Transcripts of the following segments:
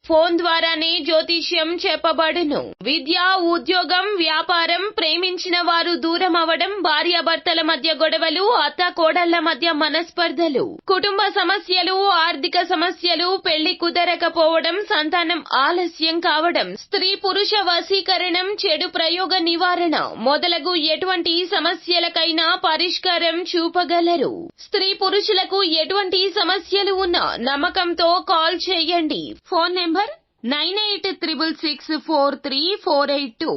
Phone ద్వారానే జ్యోతిష్యం చెప్పబడును. విద్య, ఉద్యోగం, వ్యాపారం, ప్రేమించిన వారు దూరం అవడం, భార్యాభర్తల మధ్య గొడవలు, అత్త కోడళ్ల మధ్య మనస్పర్ధలు, కుటుంబ సమస్యలు, ఆర్థిక సమస్యలు, పెళ్లి కుదరకపోవడం, సంతానం ఆలస్యం కావడం, స్త్రీ పురుష వశీకరణం, చెడు ప్రయోగ నివారణ మొదలగు ఎటువంటి సమస్యలకైనా పరిష్కారం చూపగలరు. స్త్రీ పురుషులకు ఎటువంటి సమస్యలు ఉన్నా నమ్మకంతో కాల్ చేయండి. Phone number 9866643482.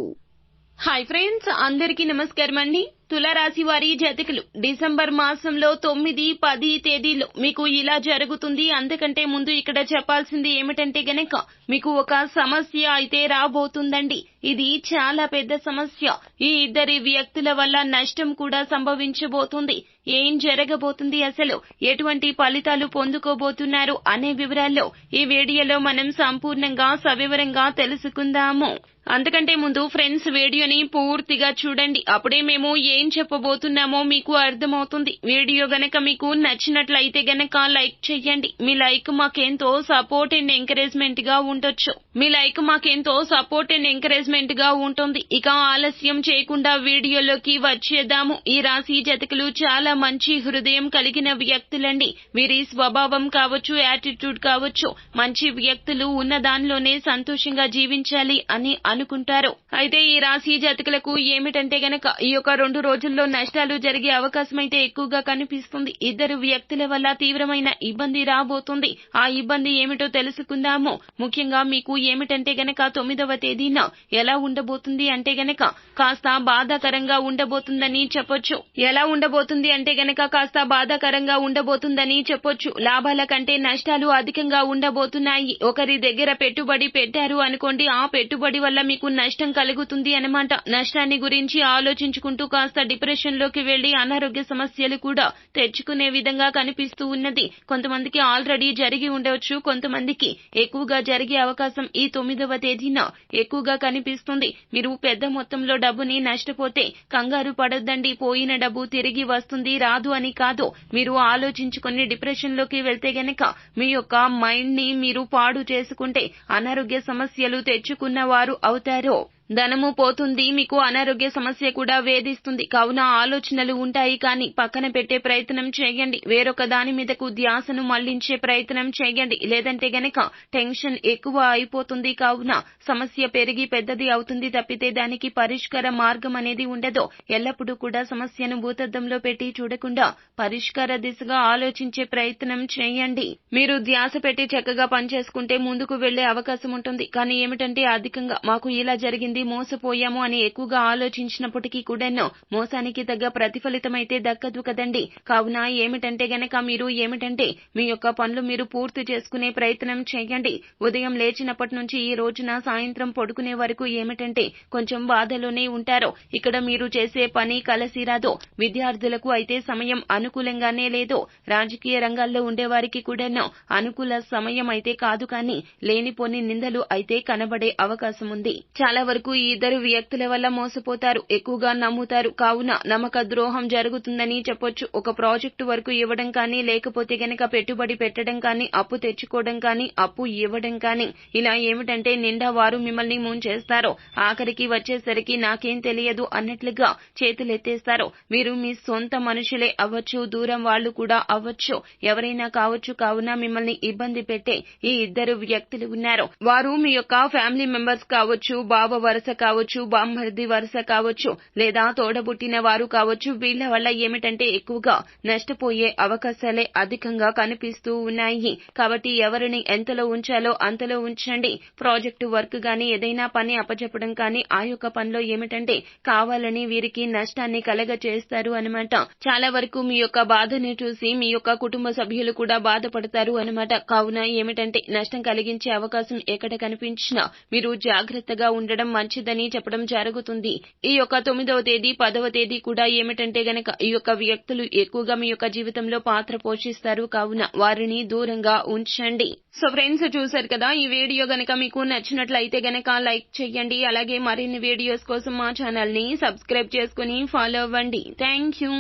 హాయ్ ఫ్రెండ్స్, అందరికీ నమస్కారం అండి. తులారాశి వారి జాతకులు డిసెంబర్ మాసంలో 9, 10 తేదీలో మీకు ఇలా జరుగుతుంది. అంతకంటే ముందు ఇక్కడ చెప్పాల్సింది ఏమిటంటే గనక మీకు ఒక సమస్య అయితే రాబోతుందండి. ఇది చాలా పెద్ద సమస్య. ఈ ఇద్దరి వ్యక్తుల వల్ల నష్టం కూడా సంభవించబోతుంది. ఏం జరగబోతుంది, అసలు ఎటువంటి ఫలితాలు పొందుకోబోతున్నారు అనే వివరాల్లో ఈ వీడియోలో మనం సంపూర్ణంగా సవివరంగా తెలుసుకుందాము. అంతకంటే ముందు ఫ్రెండ్స్, వీడియోని పూర్తిగా చూడండి. అప్పుడే మేము ఏం చెప్పబోతున్నామో మీకు అర్థమవుతుంది. వీడియో గనక మీకు నచ్చినట్లయితే గనక లైక్ చేయండి. మీ లైక్ మాకెంతో సపోర్ట్ అండ్ ఎంకరేజ్మెంట్ గా ఉండొచ్చు. మీ లైక్ మాకెంతో సపోర్ట్ అండ్ ఎంకరేజ్మెంట్ గా ఉంటుంది. ఇక ఆలస్యం చేయకుండా వీడియోలోకి వచ్చేద్దాము. ఈ రాశి జాతకులు చాలా మంచి హృదయం కలిగిన వ్యక్తులండి. వీరి స్వభావం కావచ్చు, యాటిట్యూడ్ కావచ్చు, మంచి వ్యక్తులు ఉన్న దానిలోనే సంతోషంగా జీవించాలి అని అనుకుంటారు. అయితే ఈ రాశి జాతకులకు ఏమిటంటే గనక ఈ యొక్క 2 రోజుల్లో నష్టాలు జరిగే అవకాశం అయితే ఎక్కువగా కనిపిస్తుంది. ఇద్దరు వ్యక్తుల వల్ల తీవ్రమైన ఇబ్బంది రాబోతుంది. ఆ ఇబ్బంది ఏమిటో తెలుసుకుందాము. ముఖ్యంగా మీకు ఏమిటంటే గనక 9వ తేదీన ఎలా ఉండబోతుంది అంటే గనక కాస్త బాధాకరంగా ఉండబోతుందని చెప్పొచ్చు. ఎలా ఉండబోతుంది అంటే గనక కాస్త బాధాకరంగా ఉండబోతుందని చెప్పొచ్చు. లాభాల కంటే నష్టాలు అధికంగా ఉండబోతున్నాయి. ఒకరి దగ్గర పెట్టుబడి పెట్టారు అనుకోండి, ఆ పెట్టుబడి వల్ల మీకు నష్టం కలుగుతుంది అన్నమాట. నష్టాన్ని గురించి ఆలోచించుకుంటూ కాస్త డిప్రెషన్ లోకి వెళ్లి అనారోగ్య సమస్యలు కూడా తెచ్చుకునే విధంగా కనిపిస్తూ ఉన్నది. కొంతమందికి ఆల్రెడీ జరిగి ఉండవచ్చు, కొంతమందికి ఎక్కువగా జరిగే అవకాశం ఈ 9వ తేదీన ఎక్కువగా కనిపిస్తుంది. మీరు పెద్ద మొత్తంలో డబ్బుని నష్టపోతే కంగారు పడొద్దండి. పోయిన డబ్బు తిరిగి వస్తుంది, రాదు అని కాదు. మీరు ఆలోచించుకొని డిప్రెషన్ లోకి వెళ్తే గనక మీ యొక్క మైండ్ ని మీరు పాడు చేసుకుంటే అనారోగ్య సమస్యలు తెచ్చుకున్న వారు అవుతారు. ధనము పోతుంది, మీకు అనారోగ్య సమస్య కూడా వేధిస్తుంది. కావున ఆలోచనలు ఉంటాయి, కానీ పక్కన పెట్టే ప్రయత్నం చేయండి. వేరొక దాని మీదకు ధ్యాసను మళ్లించే ప్రయత్నం చేయండి. లేదంటే గనక టెన్షన్ ఎక్కువ అయిపోతుంది. కావున సమస్య పెరిగి పెద్దది అవుతుంది తప్పితే దానికి పరిష్కార మార్గం అనేది ఉండదు. ఎల్లప్పుడూ కూడా సమస్యను భూతద్దంలో పెట్టి చూడకుండా పరిష్కార దిశగా ఆలోచించే ప్రయత్నం చేయండి. మీరు ధ్యాస పెట్టి చక్కగా పనిచేసుకుంటే ముందుకు వెళ్లే అవకాశం ఉంటుంది. కానీ ఏమిటంటే అధికంగా మాకు ఇలా జరిగింది, మోసపోయాము అని ఎక్కువగా ఆలోచించినప్పటికీ కూడాను మోసానికి తగ్గ ప్రతిఫలితమైతే దక్కదు కదండి. కావున ఏమిటంటే గనక మీరు ఏమిటంటే మీ యొక్క పనులు మీరు పూర్తి చేసుకునే ప్రయత్నం చేయండి. ఉదయం లేచినప్పటి నుంచి ఈ రోజున సాయంత్రం పడుకునే వరకు ఏమిటంటే కొంచెం బాధలోనే ఉంటారు. ఇక్కడ మీరు చేసే పని కలిసి రాదు. విద్యార్థులకు అయితే సమయం అనుకూలంగానే లేదు. రాజకీయ రంగాల్లో ఉండేవారికి కూడాను అనుకూల సమయం అయితే కాదు, కానీ లేనిపోని నిందలు అయితే కనబడే అవకాశం ఉంది. చాలా వరకు ఈ ఇద్దరు వ్యక్తుల వల్ల మోసపోతారు, ఎక్కువగా నమ్ముతారు. కావున నమ్మక ద్రోహం జరుగుతుందని చెప్పొచ్చు. ఒక ప్రాజెక్టు వరకు ఇవ్వడం కానీ, లేకపోతే గనక పెట్టుబడి పెట్టడం కానీ, అప్పు తెచ్చుకోవడం కానీ, అప్పు ఇవ్వడం కానీ, ఇలా ఏమిటంటే నిండా వారు మిమ్మల్ని ముంచేస్తారు. ఆఖరికి వచ్చేసరికి నాకేం తెలియదు అన్నట్లుగా చేతులెత్తేస్తారు. మీరు మీ సొంత మనుషులే అవ్వచ్చు, దూరం వాళ్ళు కూడా అవ్వచ్చు, ఎవరైనా కావచ్చు. కావున మిమ్మల్ని ఇబ్బంది పెట్టే ఈ ఇద్దరు వ్యక్తులు ఉన్నారు. వారు మీ యొక్క ఫ్యామిలీ మెంబర్స్ కావచ్చు, బావ వరుస కావచ్చు, బామ్మర్ది వరుస కావచ్చు, లేదా తోడబుట్టిన వారు కావచ్చు. వీళ్ల వల్ల ఏమిటంటే ఎక్కువగా నష్టపోయే అవకాశాలే అధికంగా కనిపిస్తూ ఉన్నాయి. కాబట్టి ఎవరిని ఎంతలో ఉంచాలో అంతలో ఉంచండి. ప్రాజెక్టు వర్క్ గాని, ఏదైనా పని అప్పచెప్పడం కానీ, ఆ యొక్క పనిలో ఏమిటంటే కావాలని వీరికి నష్టాన్ని కలగచేస్తారు అన్నమాట. చాలా వరకు మీ యొక్క బాధని చూసి మీ యొక్క కుటుంబ సభ్యులు కూడా బాధపడతారు అన్నమాట. కావున ఏమిటంటే నష్టం కలిగించే అవకాశం ఎక్కడ కనిపించినా మీరు జాగ్రత్తగా ఉండడం మంచిదని చెప్పడం జరుగుతుంది. ఈ యొక్క 9వ తేదీ 10వ తేదీ కూడా ఏమిటంటే గనక ఈ యొక్క వ్యక్తులు ఎక్కువగా మీ యొక్క జీవితంలో పాత్ర పోషిస్తారు. కావున వారిని దూరంగా ఉంచండి. సో ఫ్రెండ్స్, చూశారు కదా, ఈ వీడియో గనక మీకు నచ్చినట్లయితే గనక లైక్ చేయండి. అలాగే మరిన్ని వీడియోస్ కోసం మా ఛానల్ ని సబ్స్క్రైబ్ చేసుకుని ఫాలో అవ్వండి. Thank you.